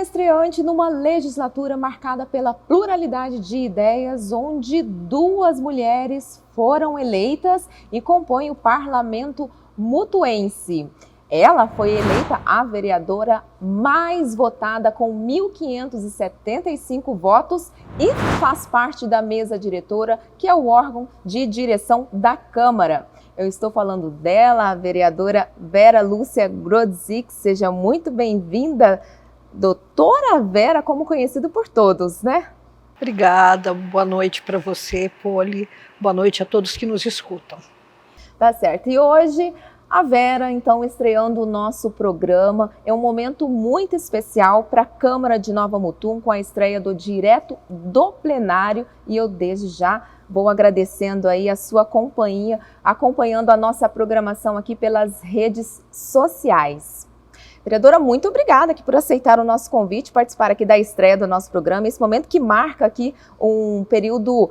estreante numa legislatura marcada pela pluralidade de ideias, onde 2 mulheres foram eleitas e compõem o parlamento mutuense. Ela foi eleita a vereadora mais votada com 1.575 votos e faz parte da mesa diretora, que é o órgão de direção da Câmara. Eu estou falando dela, a vereadora Vera Lúcia Grodzic. Seja muito bem-vinda, doutora Vera, como conhecido por todos, né? Obrigada, boa noite para você, Poli, boa noite a todos que nos escutam. Tá certo, e hoje a Vera, então, estreando o nosso programa, é um momento muito especial para a Câmara de Nova Mutum, com a estreia do Direto do Plenário, e eu desde já vou agradecendo aí a sua companhia, acompanhando a nossa programação aqui pelas redes sociais. Vereadora, muito obrigada aqui por aceitar o nosso convite, participar aqui da estreia do nosso programa, esse momento que marca aqui um período,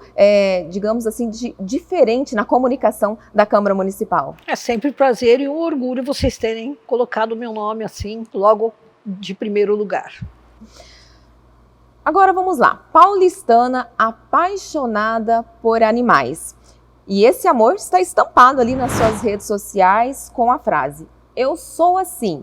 digamos assim, diferente na comunicação da Câmara Municipal. É sempre um prazer e um orgulho vocês terem colocado o meu nome assim, logo de primeiro lugar. Agora vamos lá, paulistana apaixonada por animais. E esse amor está estampado ali nas suas redes sociais com a frase: "Eu sou assim,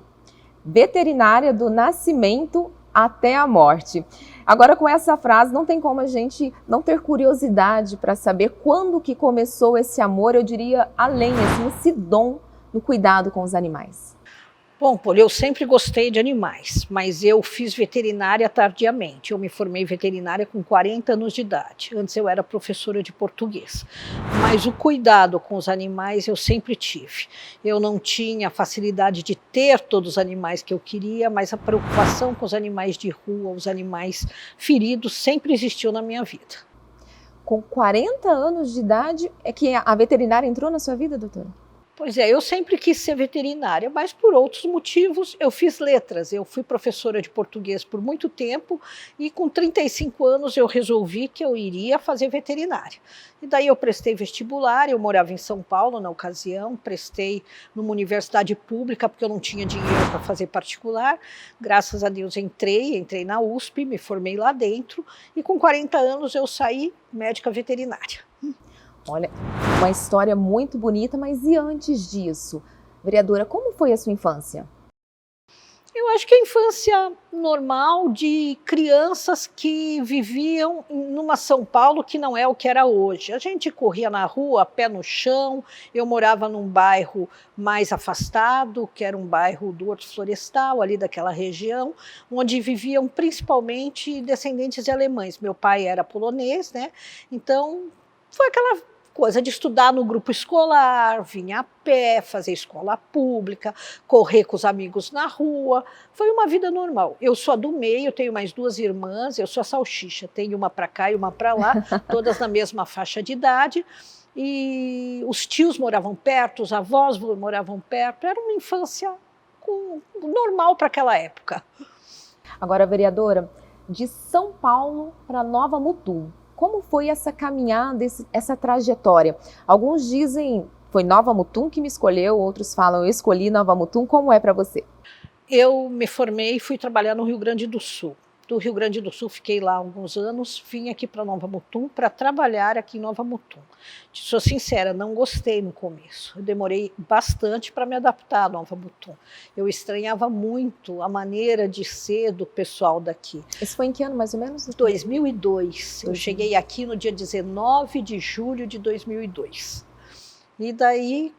veterinária do nascimento até a morte". Agora, com essa frase, não tem como a gente não ter curiosidade para saber quando que começou esse amor, eu diria além, assim, esse dom no cuidado com os animais. Bom, Poli, eu sempre gostei de animais, mas eu fiz veterinária tardiamente. Eu me formei veterinária com 40 anos de idade. Antes eu era professora de português. Mas o cuidado com os animais eu sempre tive. Eu não tinha a facilidade de ter todos os animais que eu queria, mas a preocupação com os animais de rua, os animais feridos, sempre existiu na minha vida. Com 40 anos de idade é que a veterinária entrou na sua vida, doutora? Pois é, eu sempre quis ser veterinária, mas por outros motivos eu fiz letras. Eu fui professora de português por muito tempo e com 35 anos eu resolvi que eu iria fazer veterinária. E daí eu prestei vestibular, eu morava em São Paulo na ocasião, prestei numa universidade pública porque eu não tinha dinheiro para fazer particular. Graças a Deus entrei na USP, me formei lá dentro e com 40 anos eu saí médica veterinária. Olha, uma história muito bonita, mas e antes disso? Vereadora, como foi a sua infância? Eu acho que a infância normal de crianças que viviam numa São Paulo que não é o que era hoje. A gente corria na rua, pé no chão, eu morava num bairro mais afastado, que era um bairro do Horto Florestal, ali daquela região, onde viviam principalmente descendentes de alemães. Meu pai era polonês, né? Então foi aquela coisa de estudar no grupo escolar, vinha a pé, fazer escola pública, correr com os amigos na rua. Foi uma vida normal. Eu sou a do meio, tenho mais 2 irmãs, eu sou a salsicha, tenho uma para cá e uma para lá, todas na mesma faixa de idade. E os tios moravam perto, os avós moravam perto. Era uma infância normal para aquela época. Agora, vereadora, de São Paulo para Nova Mutum, como foi essa caminhada, essa trajetória? Alguns dizem foi Nova Mutum que me escolheu, outros falam eu escolhi Nova Mutum. Como é para você? Eu me formei e fui trabalhar no Rio Grande do Sul. Do Rio Grande do Sul fiquei lá alguns anos, vim aqui para Nova Mutum para trabalhar aqui em Nova Mutum. Sou sincera, não gostei no começo. Eu demorei bastante para me adaptar a Nova Mutum. Eu estranhava muito a maneira de ser do pessoal daqui. Isso foi em que ano mais ou menos? 2002. Eu cheguei aqui no dia 19 de julho de 2002. E daí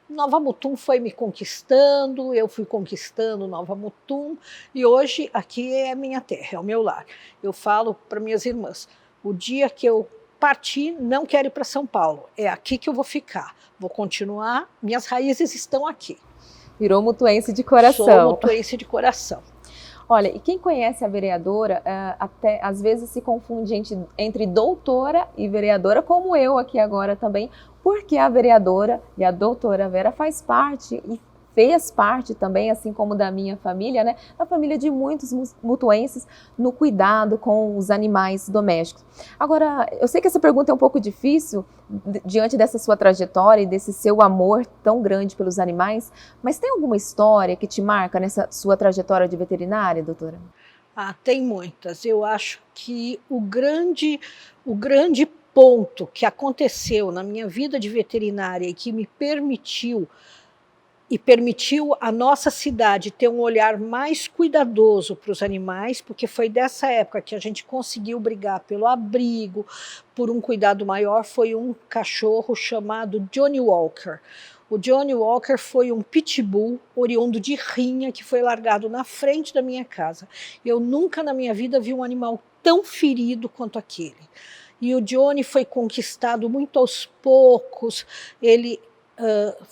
Nova Mutum foi me conquistando, eu fui conquistando Nova Mutum e hoje aqui é a minha terra, é o meu lar. Eu falo para minhas irmãs, o dia que eu partir, não quero ir para São Paulo, é aqui que eu vou ficar, vou continuar, minhas raízes estão aqui. Virou mutuense de coração. Sou mutuense de coração. Olha, e quem conhece a vereadora, até às vezes se confunde entre doutora e vereadora, como eu aqui agora também, porque a vereadora e a doutora Vera faz parte e fez parte também, assim como da minha família, né, da família de muitos mutuenses, no cuidado com os animais domésticos. Agora, eu sei que essa pergunta é um pouco difícil, diante dessa sua trajetória e desse seu amor tão grande pelos animais, mas tem alguma história que te marca nessa sua trajetória de veterinária, doutora? Ah, tem muitas. Eu acho que o grande ponto que aconteceu na minha vida de veterinária e que me permitiu e permitiu a nossa cidade ter um olhar mais cuidadoso para os animais, porque foi dessa época que a gente conseguiu brigar pelo abrigo, por um cuidado maior, foi um cachorro chamado Johnny Walker. O Johnny Walker foi um pitbull oriundo de Rinha que foi largado na frente da minha casa. Eu nunca na minha vida vi um animal tão ferido quanto aquele. E o Johnny foi conquistado muito aos poucos,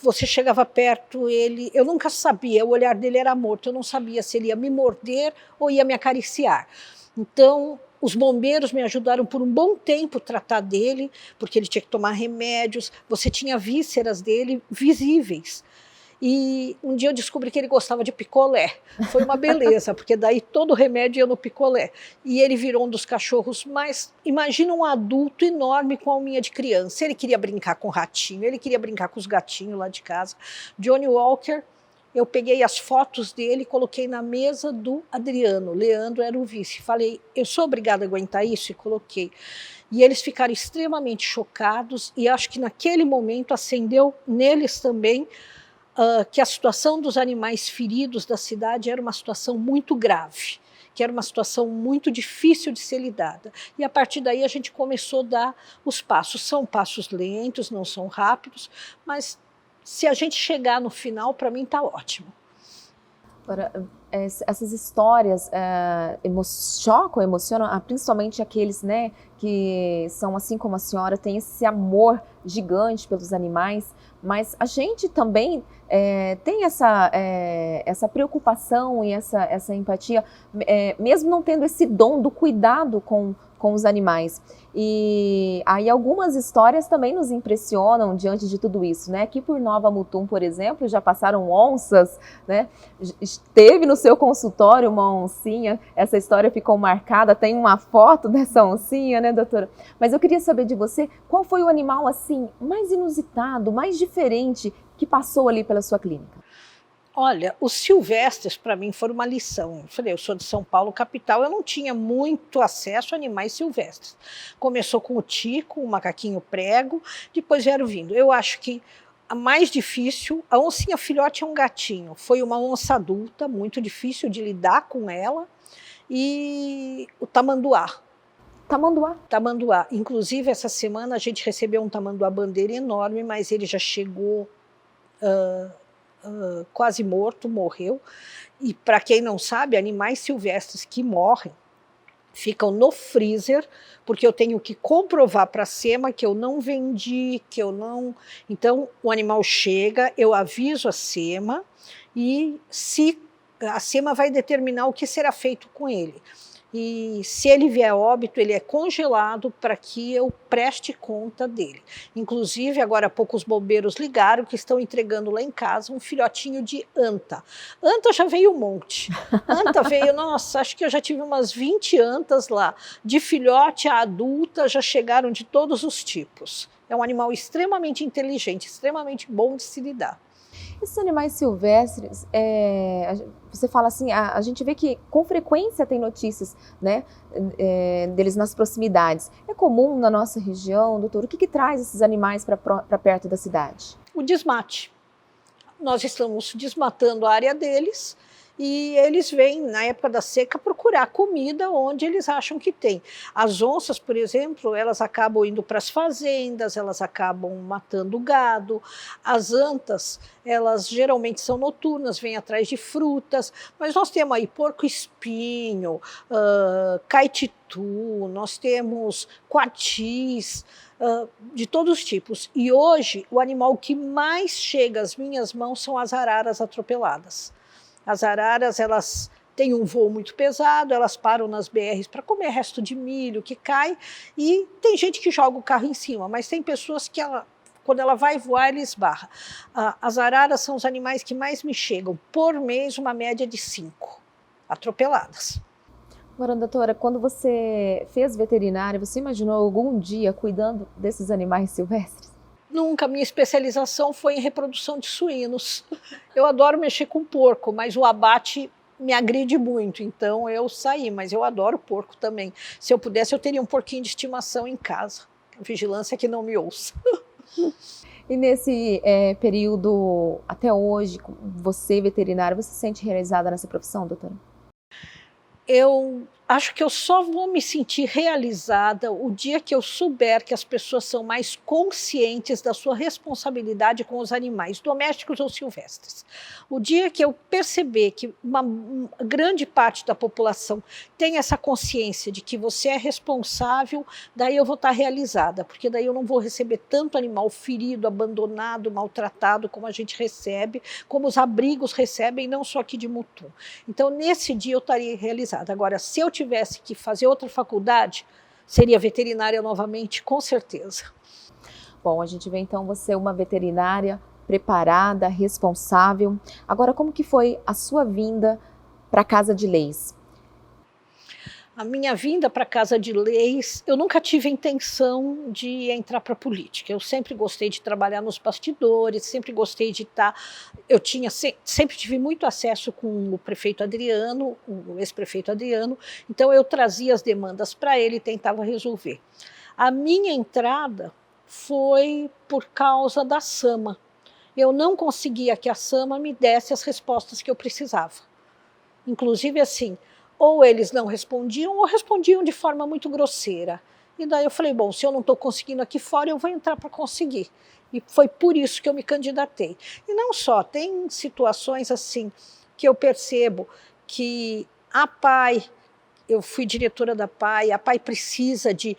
você chegava perto, eu nunca sabia, o olhar dele era morto, eu não sabia se ele ia me morder ou ia me acariciar. Então, os bombeiros me ajudaram por um bom tempo a tratar dele, porque ele tinha que tomar remédios, você tinha vísceras dele visíveis. E um dia eu descobri que ele gostava de picolé. Foi uma beleza, porque daí todo o remédio ia no picolé. E ele virou um dos cachorros mais... Imagina um adulto enorme com a alminha de criança. Ele queria brincar com o ratinho, ele queria brincar com os gatinhos lá de casa. Johnny Walker, eu peguei as fotos dele e coloquei na mesa do Adriano. Leandro era o vice. Falei, eu sou obrigada a aguentar isso? E coloquei. E eles ficaram extremamente chocados e acho que naquele momento acendeu neles também que a situação dos animais feridos da cidade era uma situação muito grave, que era uma situação muito difícil de ser lidada. E a partir daí a gente começou a dar os passos. São passos lentos, não são rápidos, mas se a gente chegar no final, para mim está ótimo. Agora, essas histórias chocam, emocionam, principalmente aqueles, né, que são assim como a senhora, tem esse amor gigante pelos animais, mas a gente também tem essa preocupação e essa empatia, mesmo não tendo esse dom do cuidado com os animais. E aí algumas histórias também nos impressionam diante de tudo isso, né? Aqui por Nova Mutum, por exemplo, já passaram onças, né? Esteve no seu consultório uma oncinha, essa história ficou marcada, tem uma foto dessa oncinha, né, doutora? Mas eu queria saber de você, qual foi o animal, assim, mais inusitado, mais diferente que passou ali pela sua clínica? Olha, os silvestres para mim foram uma lição. Eu falei, eu sou de São Paulo, capital, eu não tinha muito acesso a animais silvestres. Começou com o tico, o macaquinho prego, depois vieram vindo. Eu acho que a mais difícil, a oncinha filhote é um gatinho, foi uma onça adulta, muito difícil de lidar com ela, e o tamanduá. Tamanduá? Tamanduá. Inclusive, essa semana a gente recebeu um tamanduá bandeira enorme, mas ele já chegou... quase morto, morreu. E para quem não sabe, animais silvestres que morrem ficam no freezer, porque eu tenho que comprovar para a SEMA que eu não vendi, que eu não... Então, o animal chega, eu aviso a SEMA, e se a SEMA vai determinar o que será feito com ele. E se ele vier a óbito, ele é congelado para que eu preste conta dele. Inclusive, agora há pouco os bombeiros ligaram que estão entregando lá em casa um filhotinho de anta. Anta já veio um monte. Anta veio, nossa, acho que eu já tive umas 20 antas lá. De filhote a adulta já chegaram de todos os tipos. É um animal extremamente inteligente, extremamente bom de se lidar. Esses animais silvestres, você fala assim, a gente vê que com frequência tem notícias, né, deles nas proximidades. É comum na nossa região, doutor? O que traz esses animais para perto da cidade? O desmate. Nós estamos desmatando a área deles e eles vêm, na época da seca, procurar comida onde eles acham que tem. As onças, por exemplo, elas acabam indo para as fazendas, elas acabam matando gado. As antas, elas geralmente são noturnas, vêm atrás de frutas, mas nós temos aí porco-espinho, caititu, nós temos coatis, de todos os tipos. E hoje, o animal que mais chega às minhas mãos são as araras atropeladas. As araras, elas têm um voo muito pesado, elas param nas BRs para comer resto de milho que cai, e tem gente que joga o carro em cima, mas tem pessoas que quando ela vai voar, ela esbarra. As araras são os animais que mais me chegam. Por mês, uma média de 5 atropeladas. Agora, doutora, quando você fez veterinária, você imaginou algum dia cuidando desses animais silvestres? Nunca. Minha especialização foi em reprodução de suínos. Eu adoro mexer com porco, mas o abate me agride muito, então eu saí, mas eu adoro porco também. Se eu pudesse, eu teria um porquinho de estimação em casa. A vigilância que não me ouça. E nesse período, até hoje, você, veterinária, você se sente realizada nessa profissão, doutora? Eu acho que eu só vou me sentir realizada o dia que eu souber que as pessoas são mais conscientes da sua responsabilidade com os animais, domésticos ou silvestres. O dia que eu perceber que uma grande parte da população tem essa consciência de que você é responsável, daí eu vou estar realizada, porque daí eu não vou receber tanto animal ferido, abandonado, maltratado como a gente recebe, como os abrigos recebem, não só aqui de Mutum. Então, nesse dia eu estaria realizada. Agora, se eu tivesse que fazer outra faculdade, seria veterinária novamente, com certeza. Bom, a gente vê então você uma veterinária preparada, responsável. Agora, como que foi a sua vinda para a Casa de Leis? A minha vinda para a Casa de Leis, eu nunca tive a intenção de entrar para a política. Eu sempre gostei de trabalhar nos bastidores, sempre gostei de estar... sempre tive muito acesso com o prefeito Adriano, o ex-prefeito Adriano, então eu trazia as demandas para ele e tentava resolver. A minha entrada foi por causa da Sama. Eu não conseguia que a Sama me desse as respostas que eu precisava. Inclusive assim, ou eles não respondiam, ou respondiam de forma muito grosseira. E daí eu falei, bom, se eu não estou conseguindo aqui fora, eu vou entrar para conseguir. E foi por isso que eu me candidatei. E não só, tem situações assim, que eu percebo que a PAI, eu fui diretora da PAI, a PAI precisa de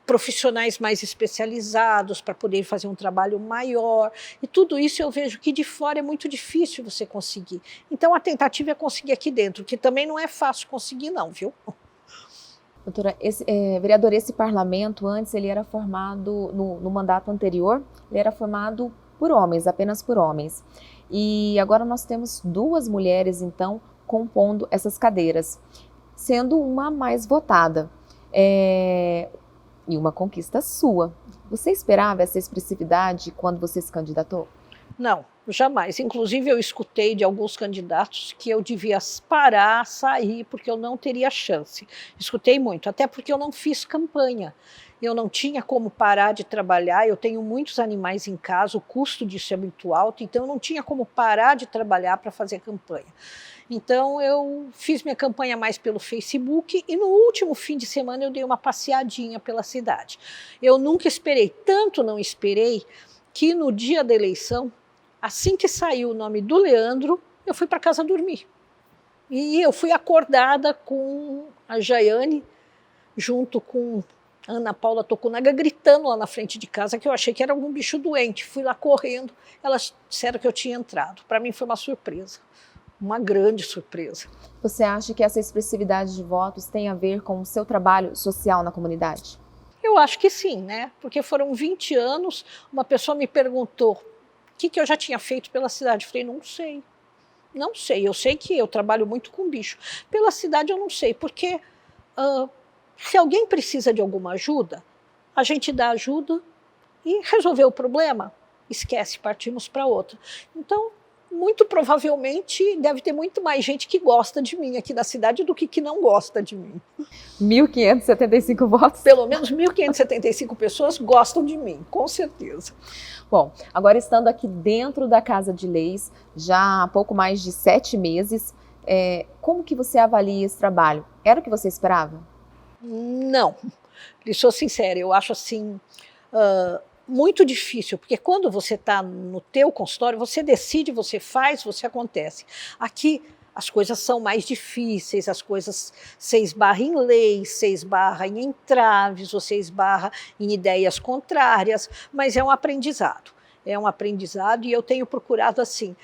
profissionais mais especializados para poder fazer um trabalho maior, e tudo isso eu vejo que de fora é muito difícil você conseguir. Então a tentativa é conseguir aqui dentro, que também não é fácil conseguir não, viu? Doutora, vereador, esse parlamento antes ele era formado, no mandato anterior, ele era formado por homens, apenas por homens. E agora nós temos 2 mulheres, então, compondo essas cadeiras, sendo uma mais votada. E uma conquista sua. Você esperava essa expressividade quando você se candidatou? Não, jamais. Inclusive eu escutei de alguns candidatos que eu devia parar, sair, porque eu não teria chance. Escutei muito, até porque eu não fiz campanha. Eu não tinha como parar de trabalhar, eu tenho muitos animais em casa, o custo disso é muito alto, então eu não tinha como parar de trabalhar para fazer campanha. Então eu fiz minha campanha mais pelo Facebook e no último fim de semana eu dei uma passeadinha pela cidade. Eu nunca esperei, tanto não esperei, que no dia da eleição, assim que saiu o nome do Leandro, eu fui para casa dormir. E eu fui acordada com a Jaiane, junto com Ana Paula Tokunaga, gritando lá na frente de casa que eu achei que era algum bicho doente. Fui lá correndo, elas disseram que eu tinha entrado. Para mim foi uma surpresa, uma grande surpresa. Você acha que essa expressividade de votos tem a ver com o seu trabalho social na comunidade? Eu acho que sim, né? Porque foram 20 anos, uma pessoa me perguntou o que eu já tinha feito pela cidade. Eu falei, não sei, não sei. Eu sei que eu trabalho muito com bicho. Pela cidade eu não sei, porque se alguém precisa de alguma ajuda, a gente dá ajuda e resolveu o problema, esquece, partimos para outra. Então, muito provavelmente deve ter muito mais gente que gosta de mim aqui na cidade do que não gosta de mim. 1.575 votos? Pelo menos 1.575 pessoas gostam de mim, com certeza. Bom, agora estando aqui dentro da Casa de Leis, já há pouco mais de 7 meses, como que você avalia esse trabalho? Era o que você esperava? Não, lhe sou sincera, eu acho assim... muito difícil, porque quando você está no teu consultório, você decide, você faz, você acontece. Aqui as coisas são mais difíceis, as coisas você esbarra em leis, você esbarra em entraves, você esbarra em ideias contrárias, mas é um aprendizado. É um aprendizado e eu tenho procurado assim,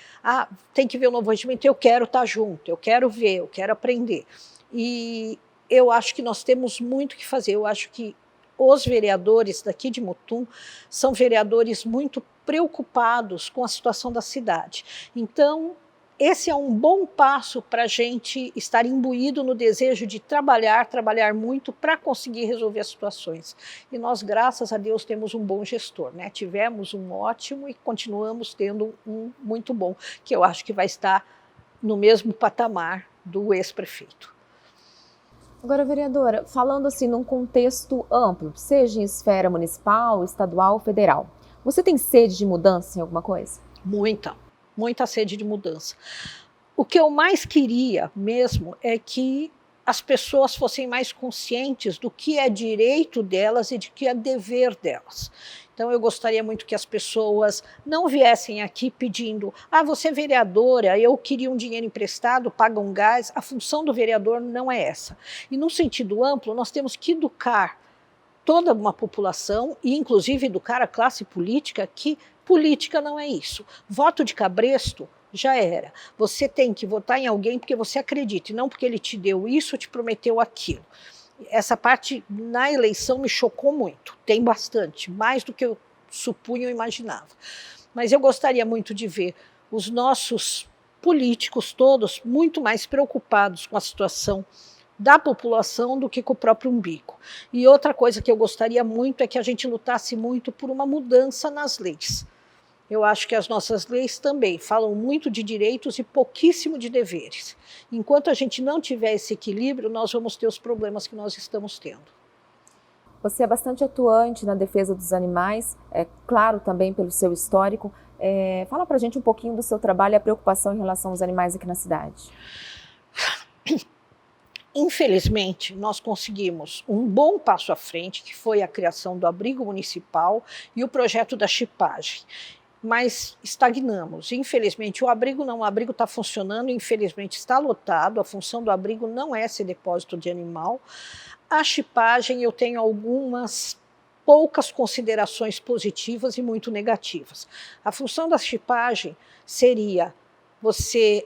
tem que ver o novo regimento, eu quero estar junto, eu quero ver, eu quero aprender. E eu acho que nós temos muito que fazer, eu acho que os vereadores daqui de Mutum são vereadores muito preocupados com a situação da cidade. Então, esse é um bom passo para a gente estar imbuído no desejo de trabalhar muito para conseguir resolver as situações. E nós, graças a Deus, temos um bom gestor, né? Tivemos um ótimo e continuamos tendo um muito bom, que eu acho que vai estar no mesmo patamar do ex-prefeito. Agora, vereadora, falando assim num contexto amplo, seja em esfera municipal, estadual, federal, você tem sede de mudança em alguma coisa? Muita sede de mudança. O que eu mais queria mesmo é que as pessoas fossem mais conscientes do que é direito delas e de que é dever delas. Então eu gostaria muito que as pessoas não viessem aqui pedindo: você é vereadora, eu queria um dinheiro emprestado, paga um gás. A função do vereador não é essa. E num sentido amplo, nós temos que educar toda uma população e inclusive educar a classe política que política não é isso. Voto de cabresto já era. Você tem que votar em alguém porque você acredita, e não porque ele te deu isso ou te prometeu aquilo. Essa parte na eleição me chocou muito. Tem bastante, mais do que eu supunha ou imaginava. Mas eu gostaria muito de ver os nossos políticos todos muito mais preocupados com a situação da população do que com o próprio umbigo. E outra coisa que eu gostaria muito é que a gente lutasse muito por uma mudança nas leis. Eu acho que as nossas leis também falam muito de direitos e pouquíssimo de deveres. Enquanto a gente não tiver esse equilíbrio, nós vamos ter os problemas que nós estamos tendo. Você é bastante atuante na defesa dos animais, é claro também pelo seu histórico. Fala pra gente um pouquinho do seu trabalho e a preocupação em relação aos animais aqui na cidade. Infelizmente, nós conseguimos um bom passo à frente, que foi a criação do abrigo municipal e o projeto da chipagem. Mas estagnamos. Infelizmente, o abrigo está funcionando, infelizmente está lotado, a função do abrigo não é ser depósito de animal. A chipagem eu tenho algumas poucas considerações positivas e muito negativas. A função da chipagem seria você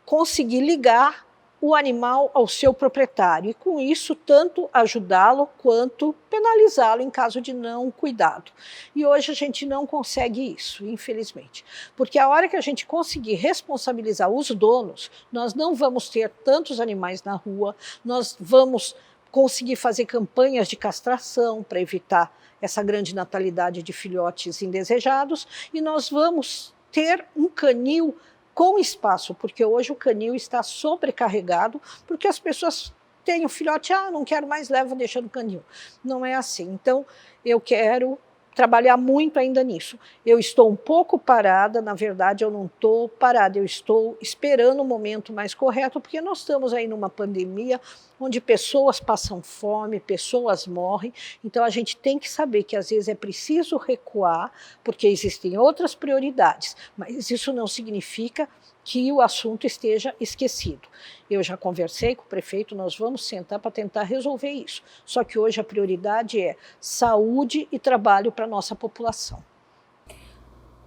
conseguir ligar o animal ao seu proprietário e com isso tanto ajudá-lo quanto penalizá-lo em caso de não cuidado. E hoje a gente não consegue isso, infelizmente, porque a hora que a gente conseguir responsabilizar os donos, nós não vamos ter tantos animais na rua, nós vamos conseguir fazer campanhas de castração para evitar essa grande natalidade de filhotes indesejados e nós vamos ter um canil com espaço, porque hoje o canil está sobrecarregado, porque as pessoas têm o filhote, não quero mais, leva, deixa no canil. Não é assim. Então, eu quero trabalhar muito ainda nisso. Eu estou um pouco parada, na verdade eu não estou parada, eu estou esperando o momento mais correto, porque nós estamos aí numa pandemia onde pessoas passam fome, pessoas morrem, então a gente tem que saber que às vezes é preciso recuar, porque existem outras prioridades, mas isso não significa que o assunto esteja esquecido. Eu já conversei com o prefeito, nós vamos sentar para tentar resolver isso. Só que hoje a prioridade é saúde e trabalho para a nossa população.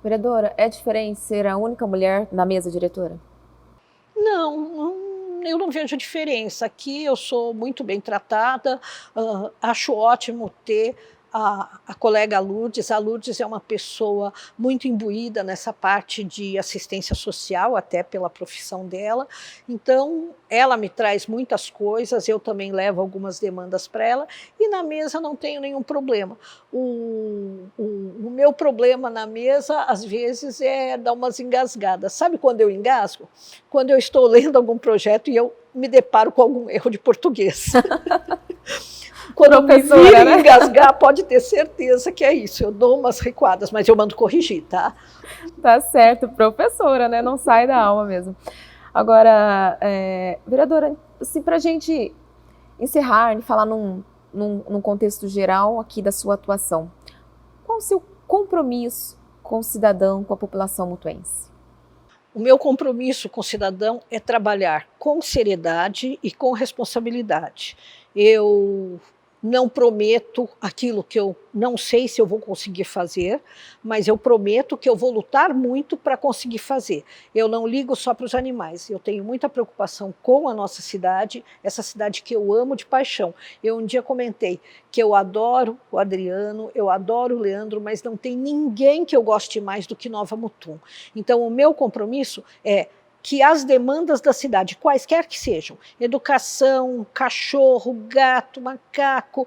Vereadora, é diferente ser a única mulher na mesa diretora? Não, eu não vejo diferença. Aqui eu sou muito bem tratada, acho ótimo ter a colega Lourdes. A Lourdes é uma pessoa muito imbuída nessa parte de assistência social, até pela profissão dela. Então, ela me traz muitas coisas, eu também levo algumas demandas para ela, e na mesa não tenho nenhum problema. O meu problema na mesa, às vezes, é dar umas engasgadas. Sabe quando eu engasgo? Quando eu estou lendo algum projeto e eu me deparo com algum erro de português. Quando eu me vir engasgar, pode ter certeza que é isso. Eu dou umas recuadas, mas eu mando corrigir, tá? Tá certo, professora, né? Não sai da alma mesmo. Agora, vereadora, assim, para a gente encerrar e falar num contexto geral aqui da sua atuação, qual o seu compromisso com o cidadão, com a população mutuense? O meu compromisso com o cidadão é trabalhar com seriedade e com responsabilidade. Eu não prometo aquilo que eu não sei se eu vou conseguir fazer, mas eu prometo que eu vou lutar muito para conseguir fazer. Eu não ligo só para os animais, eu tenho muita preocupação com a nossa cidade, essa cidade que eu amo de paixão. Eu um dia comentei que eu adoro o Adriano, eu adoro o Leandro, mas não tem ninguém que eu goste mais do que Nova Mutum. Então o meu compromisso é que as demandas da cidade, quaisquer que sejam, educação, cachorro, gato, macaco,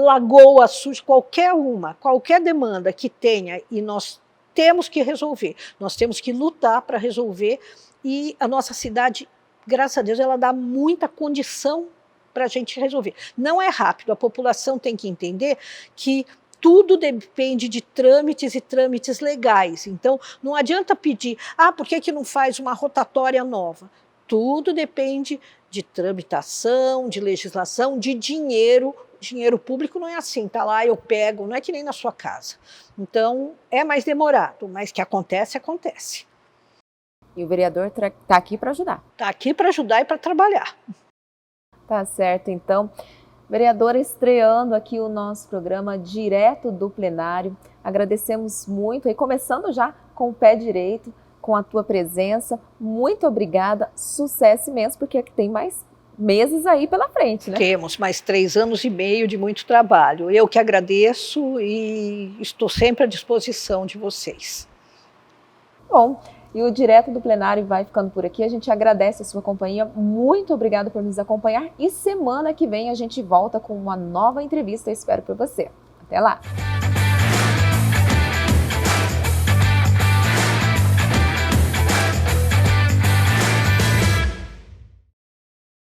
lagoa suja, qualquer demanda que tenha e nós temos que resolver, nós temos que lutar para resolver e a nossa cidade graças a Deus, ela dá muita condição para a gente resolver. Não é rápido, a população tem que entender que tudo depende de trâmites e trâmites legais. Então, não adianta pedir, por que não faz uma rotatória nova? Tudo depende de tramitação, de legislação, de dinheiro. Dinheiro público não é assim, tá lá, eu pego, não é que nem na sua casa. Então, é mais demorado, mas que acontece, acontece. E o vereador está aqui para ajudar. Está aqui para ajudar e para trabalhar. Tá certo, então. Vereadora, estreando aqui o nosso programa direto do plenário, agradecemos muito, e começando já com o pé direito, com a tua presença, muito obrigada, sucesso imenso, porque tem mais meses aí pela frente, né? Temos mais 3 anos e meio de muito trabalho, eu que agradeço e estou sempre à disposição de vocês. Bom, e o Direto do Plenário vai ficando por aqui. A gente agradece a sua companhia. Muito obrigada por nos acompanhar. E semana que vem a gente volta com uma nova entrevista. Eu espero por você. Até lá!